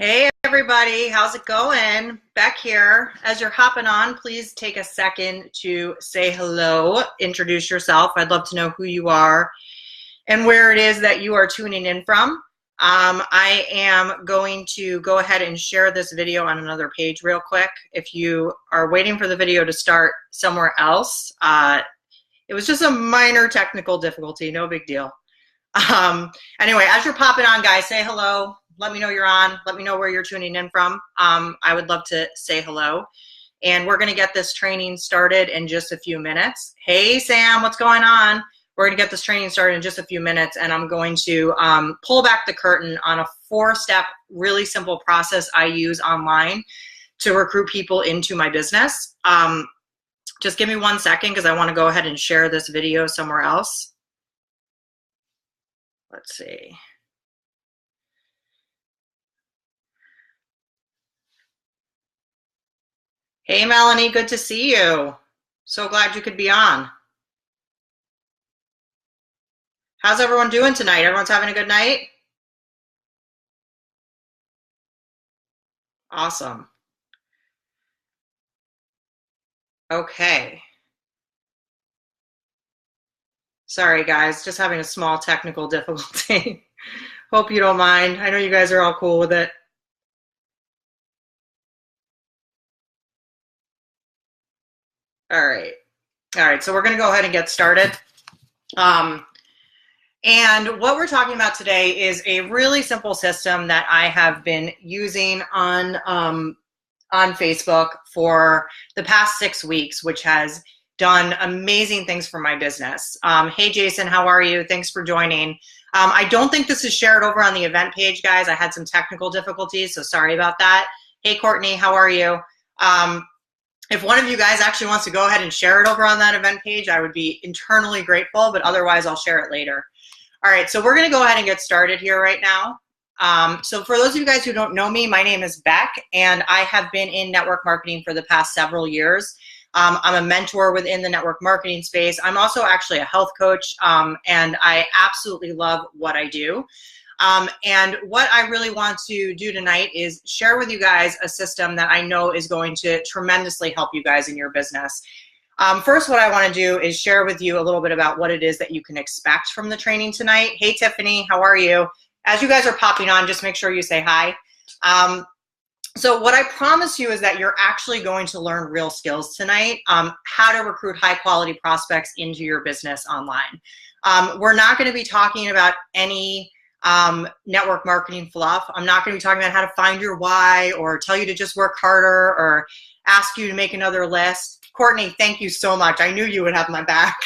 Hey everybody, how's it going? Back here. As you're hopping on, please take a second to say hello, introduce yourself. I'd love to know who you are and where it is that you are tuning in from. I am going to go ahead and share this video on another page real quick. If you are waiting for the video to start somewhere else, it was just a minor technical difficulty, no big deal. Anyway, as you're popping on, guys, say hello. Let me know you're on. Let me know where you're tuning in from. I would love to say hello. And we're going to get this training started in just a few minutes. Hey, Sam, what's going on? We're going to get this training started in just a few minutes, and I'm going to pull back the curtain on a 4-step, really simple process I use online to recruit people into my business. Just give me 1 second because I want to go ahead and share this video somewhere else. Let's see. Hey, Melanie, good to see you. So glad you could be on. How's everyone doing tonight? Everyone's having a good night? Awesome. Okay. Sorry, guys, just having a small technical difficulty. Hope you don't mind. I know you guys are all cool with it. All right. All right, so we're going to go ahead and get started. And what we're talking about today is a really simple system that I have been using on Facebook for the past 6 weeks, which has done amazing things for my business. Hey, Jason, how are you? Thanks for joining. I don't think this is shared over on the event page, guys. I had some technical difficulties, so sorry about that. Hey, Courtney, how are you? If one of you guys actually wants to go ahead and share it over on that event page, I would be internally grateful, but otherwise I'll share it later. All right, so we're gonna go ahead and get started here right now. So for those of you guys who don't know me, my name is Beck, and I have been in network marketing for the past several years. I'm a mentor within the network marketing space. I'm also actually a health coach, and I absolutely love what I do. And what I really want to do tonight is share with you guys a system that I know is going to tremendously help you guys in your business. First, what I want to do is share with you a little bit about what it is that you can expect from the training tonight. Hey, Tiffany, how are you? As you guys are popping on, just make sure you say hi. So what I promise you is that you're actually going to learn real skills tonight, how to recruit high quality prospects into your business online. We're not going to be talking about any network marketing fluff. I'm not going to be talking about how to find your why or tell you to just work harder or ask you to make another list. Courtney, thank you so much. I knew you would have my back.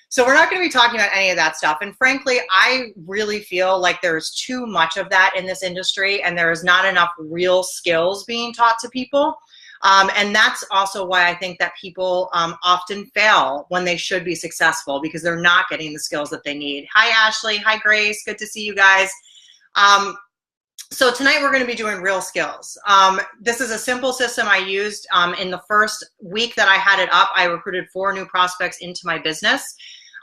So we're not going to be talking about any of that stuff. And frankly, I really feel like there's too much of that in this industry, and there is not enough real skills being taught to people. And that's also why I think that people often fail when they should be successful, because they're not getting the skills that they need. Hi, Ashley. Hi, Grace. Good to see you guys. So tonight we're going to be doing real skills. This is a simple system I used in the first week that I had it up. I recruited 4 new prospects into my business.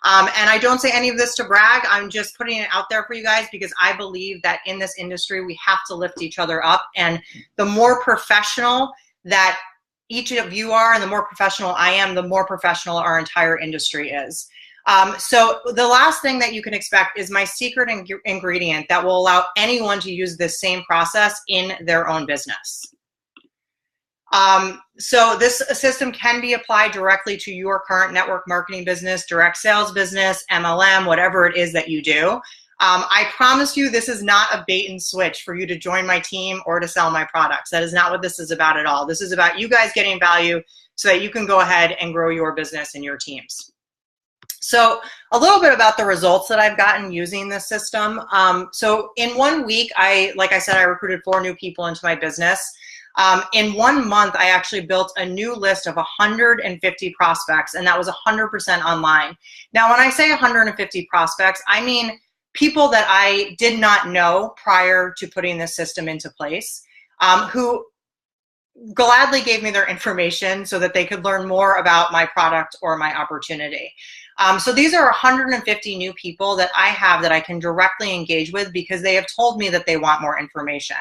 And I don't say any of this to brag. I'm just putting it out there for you guys because I believe that in this industry, we have to lift each other up. And the more professional that each of you are and the more professional I am, the more professional our entire industry is. So the last thing that you can expect is my secret ingredient that will allow anyone to use this same process in their own business. So this system can be applied directly to your current network marketing business, direct sales business, MLM, whatever it is that you do. I promise you this is not a bait and switch for you to join my team or to sell my products. That is not what this is about at all. This is about you guys getting value so that you can go ahead and grow your business and your teams. So a little bit about the results that I've gotten using this system. So in 1 week, like I said, I recruited 4 new people into my business. In 1 month, I actually built a new list of 150 prospects, and that was 100% online. Now, when I say 150 prospects, I mean people that I did not know prior to putting this system into place, who gladly gave me their information so that they could learn more about my product or my opportunity. So these are 150 new people that I have that I can directly engage with because they have told me that they want more information.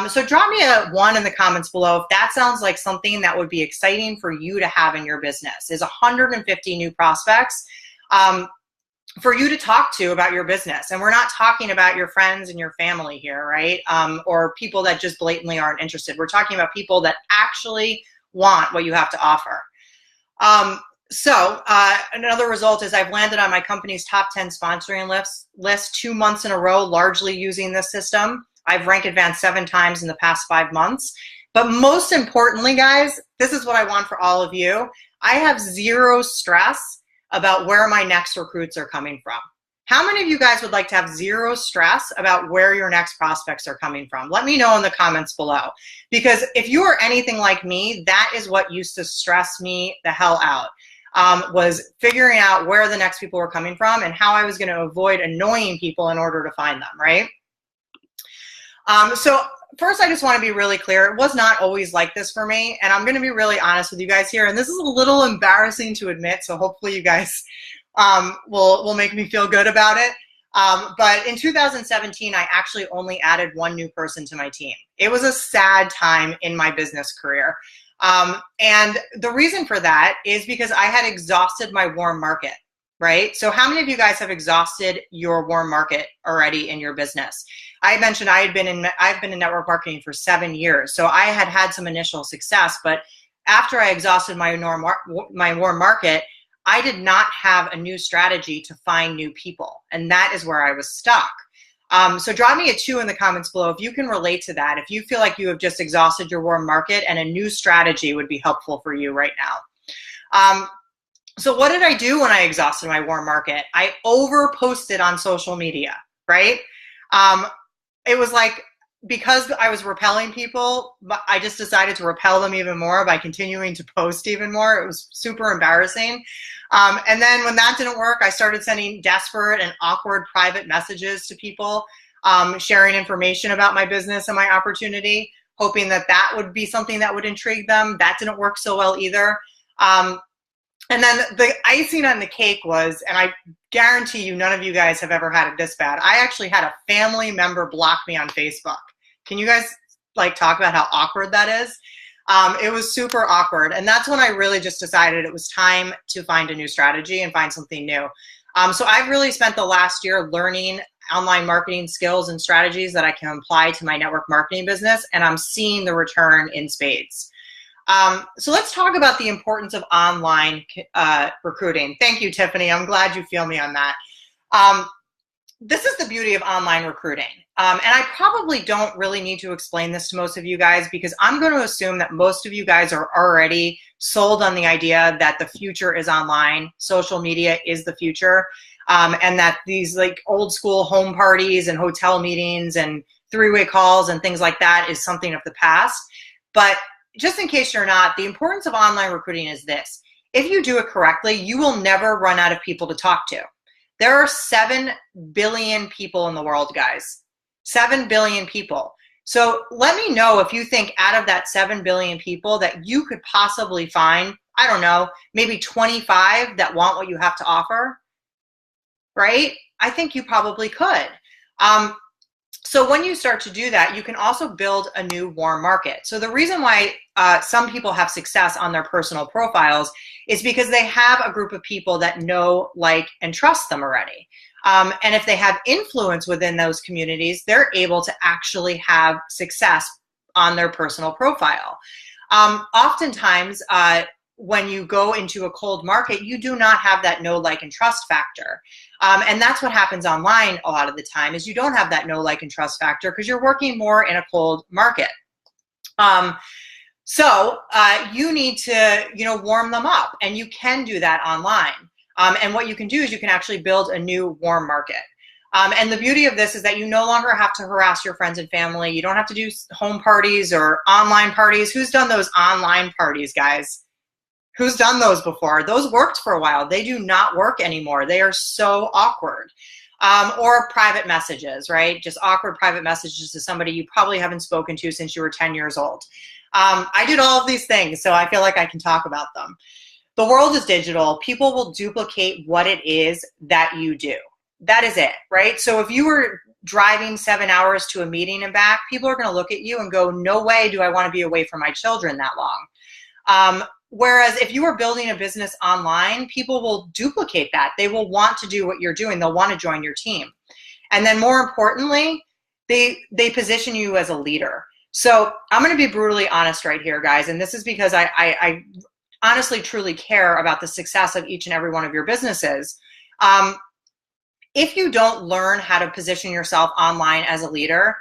So drop me a 1 in the comments below if that sounds like something that would be exciting for you to have in your business, is 150 new prospects for you to talk to about your business. And we're not talking about your friends and your family here, right? Or people that just blatantly aren't interested. We're talking about people that actually want what you have to offer. Another result is I've landed on my company's top 10 sponsoring list 2 months in a row, largely using this system. I've rank advanced 7 times in the past 5 months. But most importantly, guys, this is what I want for all of you. I have zero stress about where my next recruits are coming from. How many of you guys would like to have zero stress about where your next prospects are coming from? Let me know in the comments below. Because if you are anything like me, that is what used to stress me the hell out. Was figuring out where the next people were coming from and how I was going to avoid annoying people in order to find them, right? So first, I just want to be really clear. It was not always like this for me, and I'm going to be really honest with you guys here. And this is a little embarrassing to admit, so hopefully you guys will make me feel good about it. But in 2017, I actually only added 1 new person to my team. It was a sad time in my business career. And the reason for that is because I had exhausted my warm market, right? So how many of you guys have exhausted your warm market already in your business? I mentioned I've been in network marketing for 7 years. So I had some initial success, but after I exhausted my warm market, I did not have a new strategy to find new people. And that is where I was stuck. So drop me a 2 in the comments below if you can relate to that. If you feel like you have just exhausted your warm market and a new strategy would be helpful for you right now. So what did I do when I exhausted my warm market? I over posted on social media, right? It was like, because I was repelling people, I just decided to repel them even more by continuing to post even more. It was super embarrassing. And then when that didn't work, I started sending desperate and awkward private messages to people, sharing information about my business and my opportunity, hoping that that would be something that would intrigue them. That didn't work so well either. And then the icing on the cake was, and I guarantee you none of you guys have ever had it this bad, I actually had a family member block me on Facebook. Can you guys talk about how awkward that is? It was super awkward. And that's when I really just decided it was time to find a new strategy and find something new. So I've really spent the last year learning online marketing skills and strategies that I can apply to my network marketing business, and I'm seeing the return in spades. So let's talk about the importance of online recruiting. Thank you, Tiffany. I'm glad you feel me on that. This is the beauty of online recruiting. And I probably don't really need to explain this to most of you guys because I'm going to assume that most of you guys are already sold on the idea that the future is online. Social media is the future. And that these old school home parties and hotel meetings and 3-way calls and things like that is something of the past. But just in case you're not, the importance of online recruiting is this. If you do it correctly, you will never run out of people to talk to. There are 7 billion people in the world, guys. 7 billion people. So let me know if you think out of that 7 billion people that you could possibly find, I don't know, maybe 25 that want what you have to offer, right? I think you probably could. So when you start to do that, you can also build a new warm market. So the reason why some people have success on their personal profiles is because they have a group of people that know, like, and trust them already. And if they have influence within those communities, they're able to actually have success on their personal profile. Oftentimes, when you go into a cold market, you do not have that know, like, and trust factor. And that's what happens online a lot of the time is you don't have that know, like, and trust factor because you're working more in a cold market. So you need to, warm them up, and you can do that online. And what you can do is you can actually build a new warm market. And the beauty of this is that you no longer have to harass your friends and family. You don't have to do home parties or online parties. Who's done those online parties, guys? Who's done those before? Those worked for a while. They do not work anymore. They are so awkward. Or private messages, right? Just awkward private messages to somebody you probably haven't spoken to since you were 10 years old. I did all of these things, so I feel like I can talk about them. The world is digital. People will duplicate what it is that you do. That is it, right? So if you were driving 7 hours to a meeting and back, people are going to look at you and go, no way do I want to be away from my children that long. Whereas if you are building a business online, people will duplicate that. They will want to do what you're doing. They'll want to join your team. And then more importantly, they position you as a leader. So I'm going to be brutally honest right here, guys. And this is because I honestly, truly care about the success of each and every one of your businesses. If you don't learn how to position yourself online as a leader,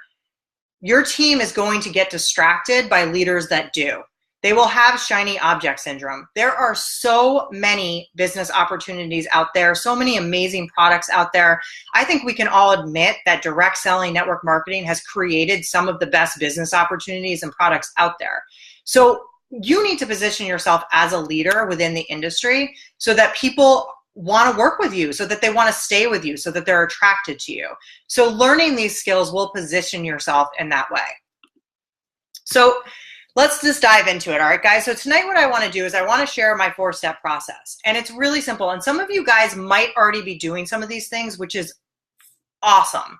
your team is going to get distracted by leaders that do. They will have shiny object syndrome. There are so many business opportunities out there, so many amazing products out there. I think we can all admit that direct selling network marketing has created some of the best business opportunities and products out there. So you need to position yourself as a leader within the industry so that people want to work with you, so that they want to stay with you, so that they're attracted to you. So learning these skills will position yourself in that way. So let's just dive into it. All right, guys. So tonight what I want to do is I want to share my 4-step process. And it's really simple. And some of you guys might already be doing some of these things, which is awesome.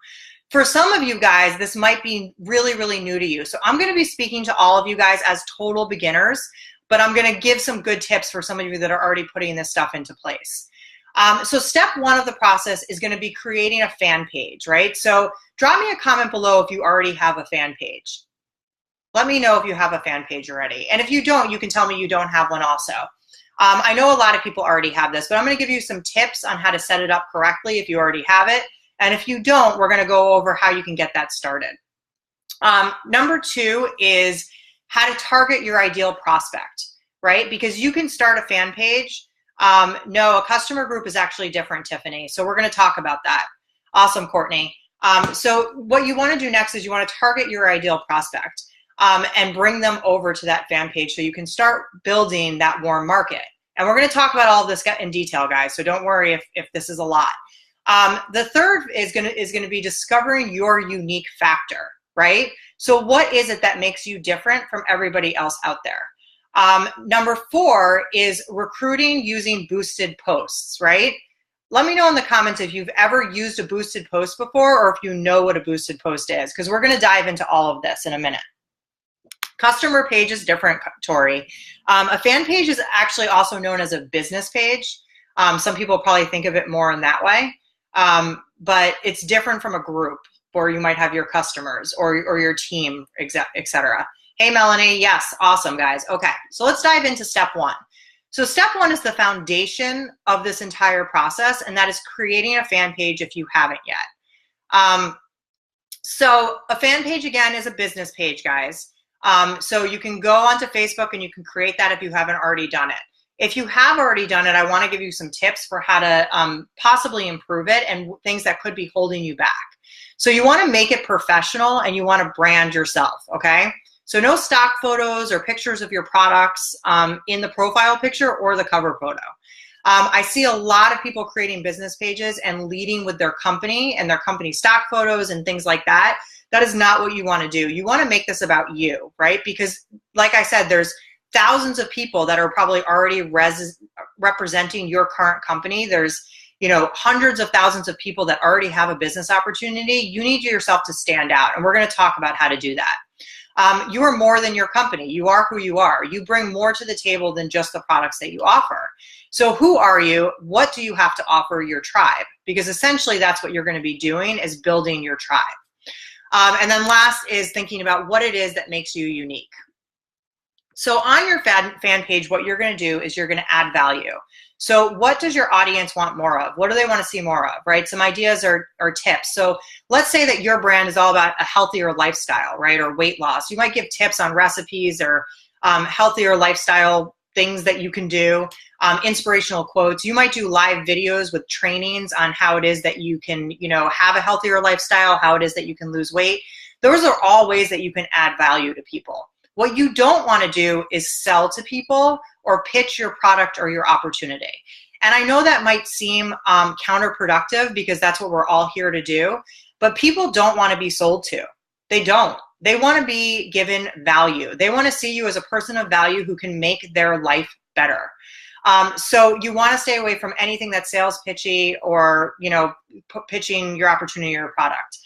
For some of you guys, this might be really, really new to you. So I'm going to be speaking to all of you guys as total beginners, but I'm going to give some good tips for some of you that are already putting this stuff into place. So step 1 of the process is going to be creating a fan page, right? So drop me a comment below if you already have a fan page. Let me know if you have a fan page already. And if you don't, you can tell me you don't have one also. I know a lot of people already have this, but I'm going to give you some tips on how to set it up correctly if you already have it. And if you don't, we're going to go over how you can get that started. Number 2 is how to target your ideal prospect, right? Because you can start a fan page. No, a customer group is actually different, Tiffany. So we're going to talk about that. Awesome, Courtney. So what you want to do next is you want to target your ideal prospect and bring them over to that fan page so you can start building that warm market. And we're going to talk about all of this in detail, guys. So don't worry if this is a lot. The third is going to be discovering your unique factor, right? So what is it that makes you different from everybody else out there? Number 4 is recruiting using boosted posts, right? Let me know in the comments if you've ever used a boosted post before or if you know what a boosted post is, because we're going to dive into all of this in a minute. Customer page is different, Tori. A fan page is actually also known as a business page. Some people probably think of it more in that way, but it's different from a group where you might have your customers or your team, etc. Hey, Melanie. Yes. Awesome, guys. Okay. So let's dive into step 1. So step 1 is the foundation of this entire process, and that is creating a fan page if you haven't yet. So a fan page, again, is a business page, guys. So you can go onto Facebook and you can create that if you haven't already done it. If you have already done it, I want to give you some tips for how to possibly improve it and things that could be holding you back. So you want to make it professional and you want to brand yourself, okay? So no stock photos or pictures of your products in the profile picture or the cover photo. I see a lot of people creating business pages and leading with their company and their company stock photos and things like that. That is not what you want to do. You want to make this about you, right? Because like I said, there's thousands of people that are probably already representing your current company. There's, hundreds of thousands of people that already have a business opportunity. You need yourself to stand out. And we're going to talk about how to do that. You are more than your company. You are who you are. You bring more to the table than just the products that you offer. So who are you? What do you have to offer your tribe? Because essentially that's what you're going to be doing, is building your tribe. And then last is thinking about what it is that makes you unique. So on your fan page, what you're going to do is you're going to add value. So what does your audience want more of? What do they want to see more of, right? Some ideas or tips. So let's say that your brand is all about a healthier lifestyle, right? Or weight loss. You might give tips on recipes or healthier lifestyle things that you can do, inspirational quotes. You might do live videos with trainings on how it is that you can, have a healthier lifestyle, how it is that you can lose weight. Those are all ways that you can add value to people. What you don't want to do is sell to people or pitch your product or your opportunity. And I know that might seem counterproductive because that's what we're all here to do, but people don't want to be sold to. They don't. They want to be given value. They want to see you as a person of value who can make their life better. So you want to stay away from anything that's sales pitchy or, you know, pitching your opportunity or product.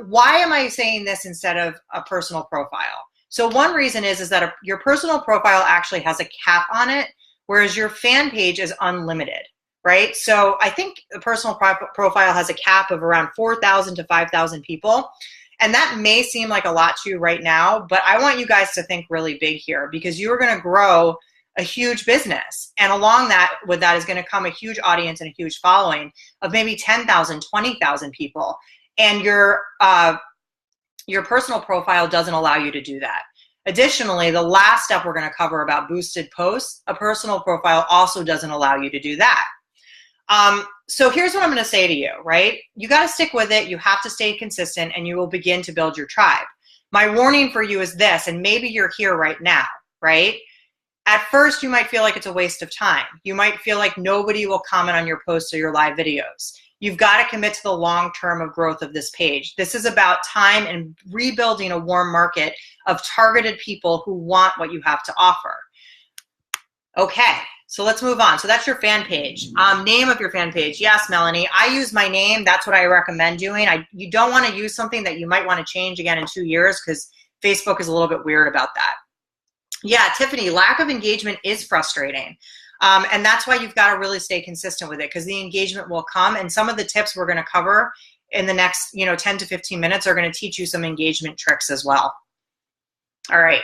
Why am I saying this instead of a personal profile? So one reason is that your personal profile actually has a cap on it, whereas your fan page is unlimited, right? So I think the personal profile has a cap of around 4,000 to 5,000 people. And that may seem like a lot to you right now, but I want you guys to think really big here, because you are going to grow a huge business. And along with that is going to come a huge audience and a huge following of maybe 10,000, 20,000 people. And your personal profile doesn't allow you to do that. Additionally, the last step we're going to cover about boosted posts, a personal profile also doesn't allow you to do that. So here's what I'm going to say to you, right? You got to stick with it. You have to stay consistent, and you will begin to build your tribe. My warning for you is this, and maybe you're here right now, right? At first, you might feel like it's a waste of time. You might feel like nobody will comment on your posts or your live videos. You've got to commit to the long term of growth of this page. This is about time and rebuilding a warm market of targeted people who want what you have to offer. Okay, so let's move on. So that's your fan page. Name of your fan page. Yes, Melanie, I use my name. That's what I recommend doing. You don't want to use something that you might want to change again in 2 years, because Facebook is a little bit weird about that. Yeah, Tiffany, lack of engagement is frustrating. And that's why you've got to really stay consistent with it, because the engagement will come. And some of the tips we're going to cover in the next 10 to 15 minutes are going to teach you some engagement tricks as well. All right.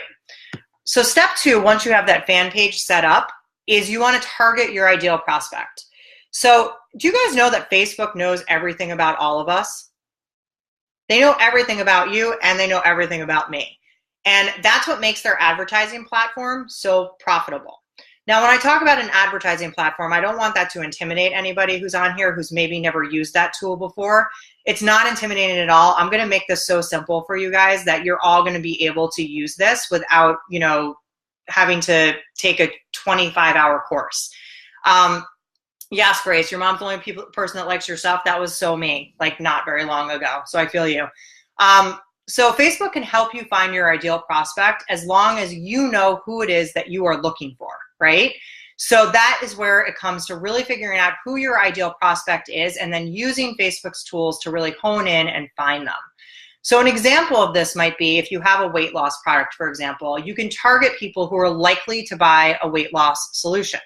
So step 2, once you have that fan page set up, is you want to target your ideal prospect. So do you guys know that Facebook knows everything about all of us? They know everything about you, and they know everything about me. And that's what makes their advertising platform so profitable. Now, when I talk about an advertising platform, I don't want that to intimidate anybody who's on here who's maybe never used that tool before. It's not intimidating at all. I'm going to make this so simple for you guys that you're all going to be able to use this without, having to take a 25-hour course. Yes, Grace, your mom's the only person that likes your stuff. That was so me, like not very long ago. So I feel you. So Facebook can help you find your ideal prospect as long as you know who it is that you are looking for, right? So that is where it comes to really figuring out who your ideal prospect is, and then using Facebook's tools to really hone in and find them. So an example of this might be if you have a weight loss product, for example, you can target people who are likely to buy a weight loss solution.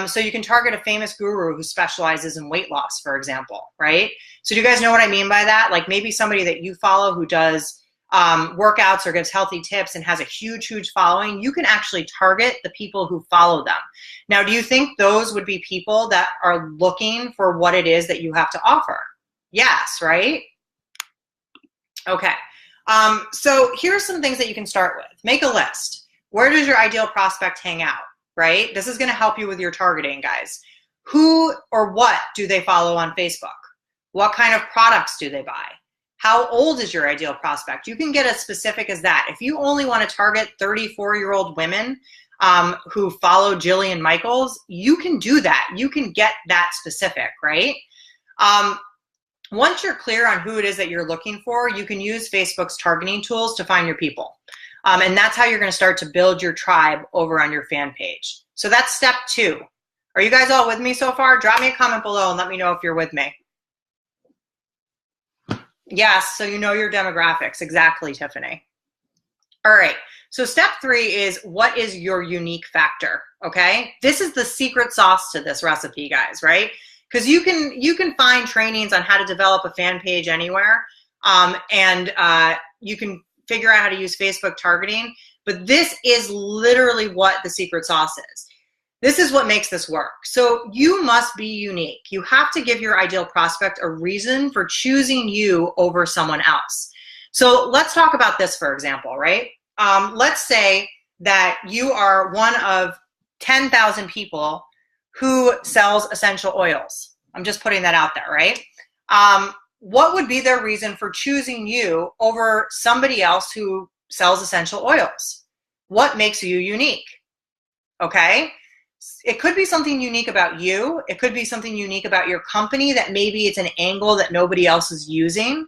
So you can target a famous guru who specializes in weight loss, for example, right? So do you guys know what I mean by that? Like maybe somebody that you follow who does workouts or gives healthy tips and has a huge, huge following, you can actually target the people who follow them. Now, do you think those would be people that are looking for what it is that you have to offer? Yes, right? Okay. So here's some things that you can start with. Make a list. Where does your ideal prospect hang out? Right? This is going to help you with your targeting, guys. Who or what do they follow on Facebook? What kind of products do they buy? How old is your ideal prospect? You can get as specific as that. If you only want to target 34-year-old women who follow Jillian Michaels, you can do that. You can get that specific, right? Once you're clear on who it is that you're looking for, you can use Facebook's targeting tools to find your people. And that's how you're going to start to build your tribe over on your fan page. So that's step 2. Are you guys all with me so far? Drop me a comment below and let me know if you're with me. Yes, so you know your demographics. Exactly, Tiffany. All right, so step 3 is what is your unique factor, okay? This is the secret sauce to this recipe, guys, right? Because you can find trainings on how to develop a fan page anywhere, and you can figure out how to use Facebook targeting, but this is literally what the secret sauce is. This is what makes this work. So you must be unique. You have to give your ideal prospect a reason for choosing you over someone else. So let's talk about this, for example, right? Let's say that you are one of 10,000 people who sells essential oils. I'm just putting that out there, right? What would be their reason for choosing you over somebody else who sells essential oils? What makes you unique? Okay? It could be something unique about you. It could be something unique about your company that maybe it's an angle that nobody else is using.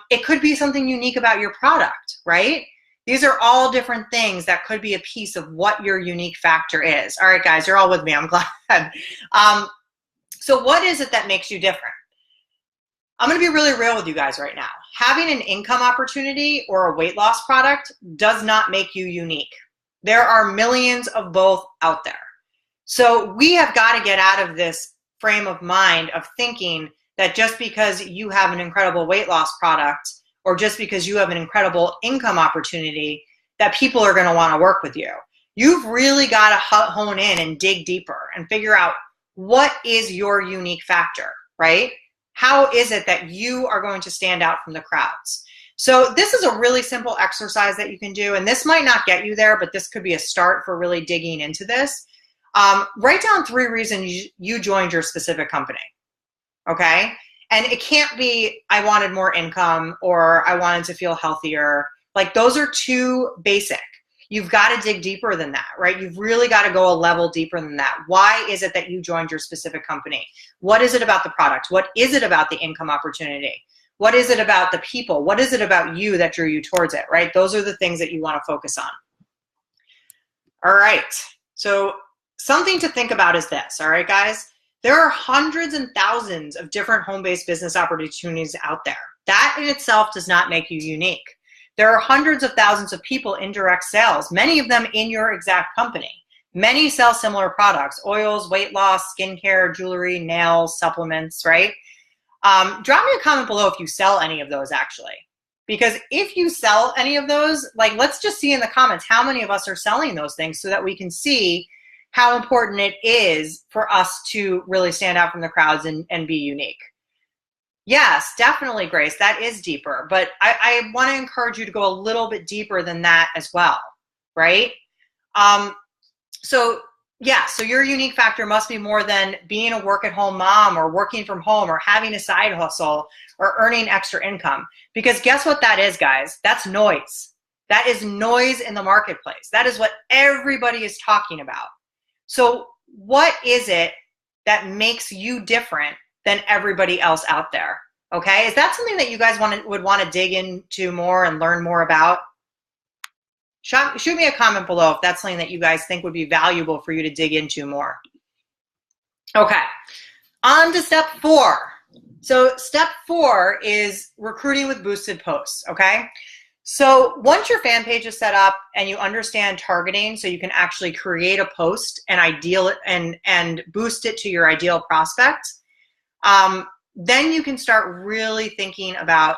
It could be something unique about your product, right? These are all different things that could be a piece of what your unique factor is. All right, guys, you're all with me. I'm glad. So what is it that makes you different? I'm going to be really real with you guys right now. Having an income opportunity or a weight loss product does not make you unique. There are millions of both out there. So we have got to get out of this frame of mind of thinking that just because you have an incredible weight loss product or just because you have an incredible income opportunity that people are going to want to work with you. You've really got to hone in and dig deeper and figure out what is your unique factor, right? How is it that you are going to stand out from the crowds? So this is a really simple exercise that you can do, and this might not get you there, but this could be a start for really digging into this. Write down 3 reasons you joined your specific company, okay? And it can't be, I wanted more income or I wanted to feel healthier. Like those are too basic. You've got to dig deeper than that, right? You've really got to go a level deeper than that. Why is it that you joined your specific company? What is it about the product? What is it about the income opportunity? What is it about the people? What is it about you that drew you towards it, right? Those are the things that you want to focus on. All right, so something to think about is this, all right, guys? There are hundreds and thousands of different home-based business opportunities out there. That in itself does not make you unique. There are hundreds of thousands of people in direct sales, many of them in your exact company. Many sell similar products, oils, weight loss, skincare, jewelry, nails, supplements, right? Drop me a comment below if you sell any of those actually. Because if you sell any of those, like let's just see in the comments how many of us are selling those things so that we can see how important it is for us to really stand out from the crowds and be unique. Yes, definitely, Grace. That is deeper. But I want to encourage you to go a little bit deeper than that as well, right? So your unique factor must be more than being a work-at-home mom or working from home or having a side hustle or earning extra income. Because guess what that is, guys? That's noise. That is noise in the marketplace. That is what everybody is talking about. So what is it that makes you different than everybody else out there? Okay, is that something that you guys would want to dig into more and learn more about? Shoot me a comment below if that's something that you guys think would be valuable for you to dig into more. Okay, on to step 4. So step 4 is recruiting with boosted posts, okay? So once your fan page is set up and you understand targeting so you can actually create a post and boost it to your ideal prospect, then you can start really thinking about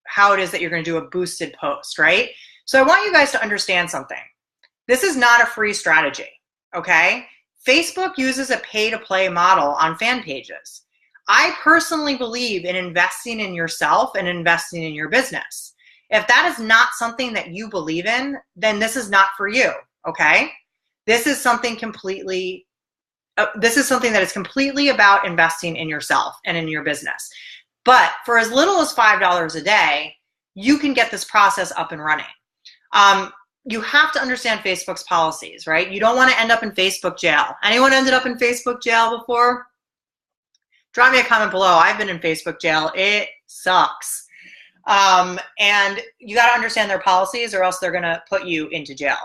how it is that you're going to do a boosted post, right? So I want you guys to understand something. This is not a free strategy, okay? Facebook uses a pay-to-play model on fan pages. I personally believe in investing in yourself and investing in your business. If that is not something that you believe in, then this is not for you, okay? This is something that is completely about investing in yourself and in your business. But for as little as $5 a day, you can get this process up and running. You have to understand Facebook's policies, right? You don't want to end up in Facebook jail. Anyone ended up in Facebook jail before? Drop me a comment below. I've been in Facebook jail. It sucks. And you got to understand their policies or else they're going to put you into jail.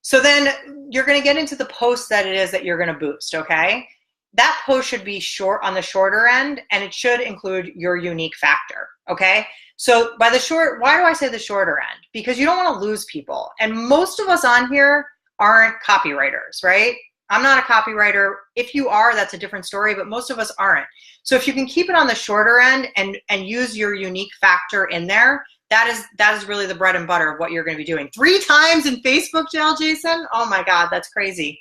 So then you're going to get into the post that it is that you're going to boost, okay? That post should be short on the shorter end, and it should include your unique factor, okay? So why do I say the shorter end? Because you don't want to lose people. And most of us on here aren't copywriters, right? I'm not a copywriter. If you are, that's a different story, but most of us aren't. So if you can keep it on the shorter end and use your unique factor in there, that is really the bread and butter of what you're going to be doing. 3 times in Facebook jail, Jason? Oh my God, that's crazy.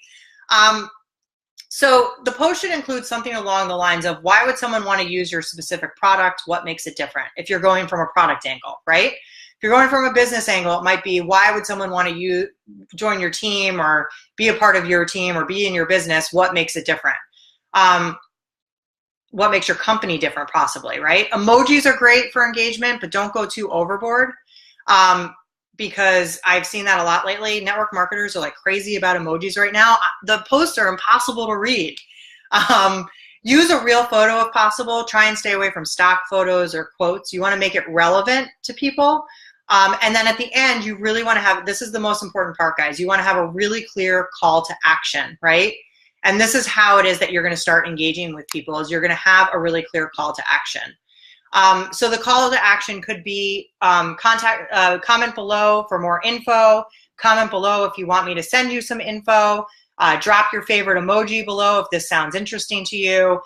So the post should include something along the lines of why would someone want to use your specific product? What makes it different? If you're going from a product angle, right? If you're going from a business angle, it might be why would someone want to join your team or be a part of your team or be in your business? What makes it different? What makes your company different possibly, right? Emojis are great for engagement, but don't go too overboard because I've seen that a lot lately. Network marketers are like crazy about emojis right now. The posts are impossible to read. Use a real photo if possible. Try and stay away from stock photos or quotes. You want to make it relevant to people. And then at the end, you really want to have, this is the most important part, guys. You want to have a really clear call to action, right? And this is how it is that you're going to start engaging with people, is you're going to have a really clear call to action. So the call to action could be comment below for more info, comment below if you want me to send you some info, drop your favorite emoji below if this sounds interesting to you,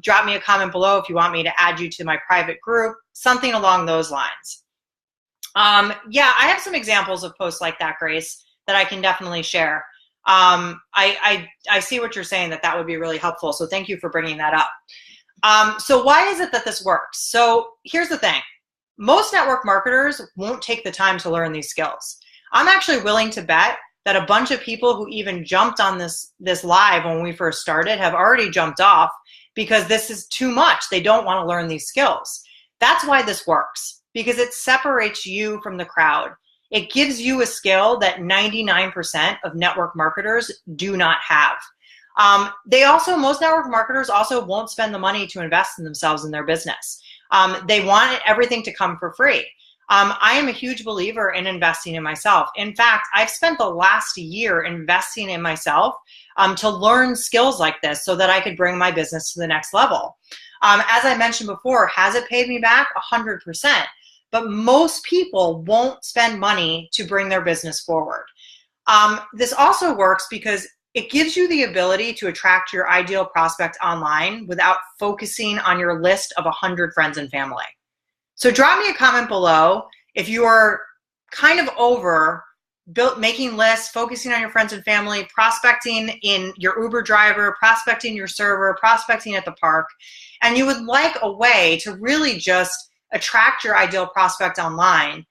drop me a comment below if you want me to add you to my private group, something along those lines. Yeah, I have some examples of posts like that, Grace, that I can definitely share. I see what you're saying, that would be really helpful. So thank you for bringing that up. So why is it that this works? So here's the thing. Most network marketers won't take the time to learn these skills. I'm actually willing to bet that a bunch of people who even jumped on this live when we first started have already jumped off because this is too much. They don't want to learn these skills. That's why this works, because it separates you from the crowd. It gives you a skill that 99% of network marketers do not have. Most network marketers also won't spend the money to invest in themselves and their business. They want everything to come for free. I am a huge believer in investing in myself. In fact, I've spent the last year investing in myself to learn skills like this so that I could bring my business to the next level. As I mentioned before, has it paid me back? 100%. But most people won't spend money to bring their business forward. This also works because it gives you the ability to attract your ideal prospect online without focusing on your list of 100 friends and family. So drop me a comment below if you are kind of over making lists, focusing on your friends and family, prospecting in your Uber driver, prospecting your server, prospecting at the park, and you would like a way to really just attract your ideal prospect online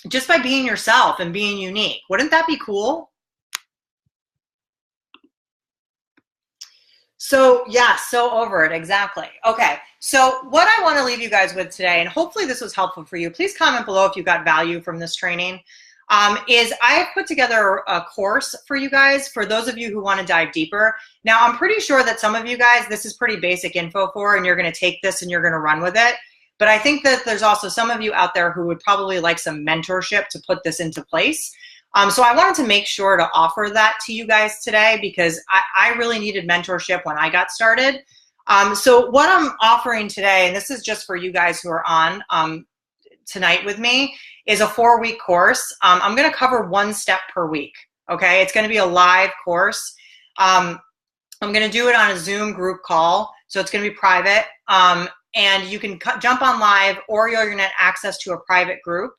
just by being yourself and being unique. Wouldn't that be cool? So yeah, so over it, exactly. Okay, so what I want to leave you guys with today, and hopefully this was helpful for you, please comment below if you got value from this training, is I have put together a course for you guys, for those of you who want to dive deeper. Now, I'm pretty sure that some of you guys, this is pretty basic info for, and you're going to take this and you're going to run with it. But I think that there's also some of you out there who would probably like some mentorship to put this into place. So I wanted to make sure to offer that to you guys today because I really needed mentorship when I got started. So what I'm offering today, and this is just for you guys who are on tonight with me, is a 4-week course. I'm going to cover one step per week. Okay, it's going to be a live course. I'm going to do it on a Zoom group call, so it's going to be private. And you can jump on live, or you're going to have access to a private group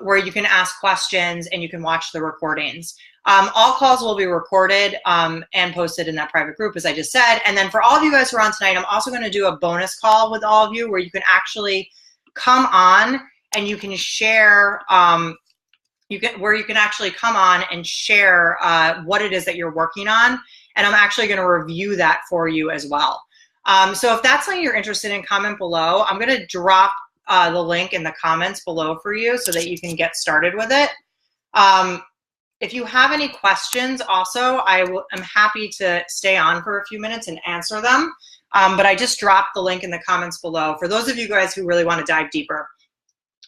where you can ask questions and you can watch the recordings. All calls will be recorded and posted in that private group, as I just said. And then for all of you guys who are on tonight, I'm also going to do a bonus call with all of you where you can actually come on and you can share, where you can actually come on and share what it is that you're working on. And I'm actually going to review that for you as well. So if that's something you're interested in, comment below. I'm going to drop the link in the comments below for you so that you can get started with it. If you have any questions also, I'm happy to stay on for a few minutes and answer them. But I just dropped the link in the comments below for those of you guys who really want to dive deeper.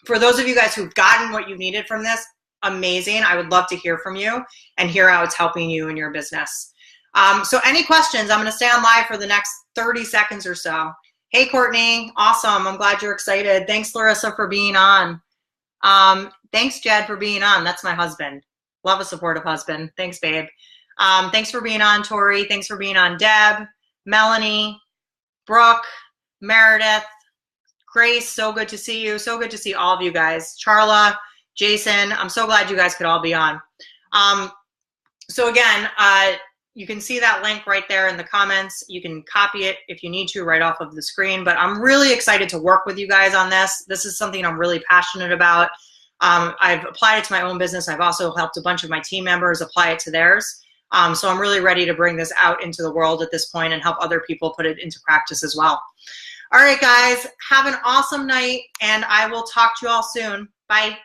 For those of you guys who've gotten what you needed from this, amazing. I would love to hear from you and hear how it's helping you in your business. So any questions? I'm going to stay on live for the next 30 seconds or so. Hey, Courtney. Awesome. I'm glad you're excited. Thanks, Larissa, for being on. Thanks, Jed, for being on. That's my husband. Love a supportive husband. Thanks, babe. Thanks for being on, Tori. Thanks for being on, Deb, Melanie, Brooke, Meredith, Grace. So good to see you. So good to see all of you guys. Charla, Jason. I'm so glad you guys could all be on. So again, you can see that link right there in the comments. You can copy it if you need to right off of the screen, but I'm really excited to work with you guys on this. This is something I'm really passionate about. I've applied it to my own business. I've also helped a bunch of my team members apply it to theirs. So I'm really ready to bring this out into the world at this point and help other people put it into practice as well. All right, guys, have an awesome night, and I will talk to you all soon. Bye.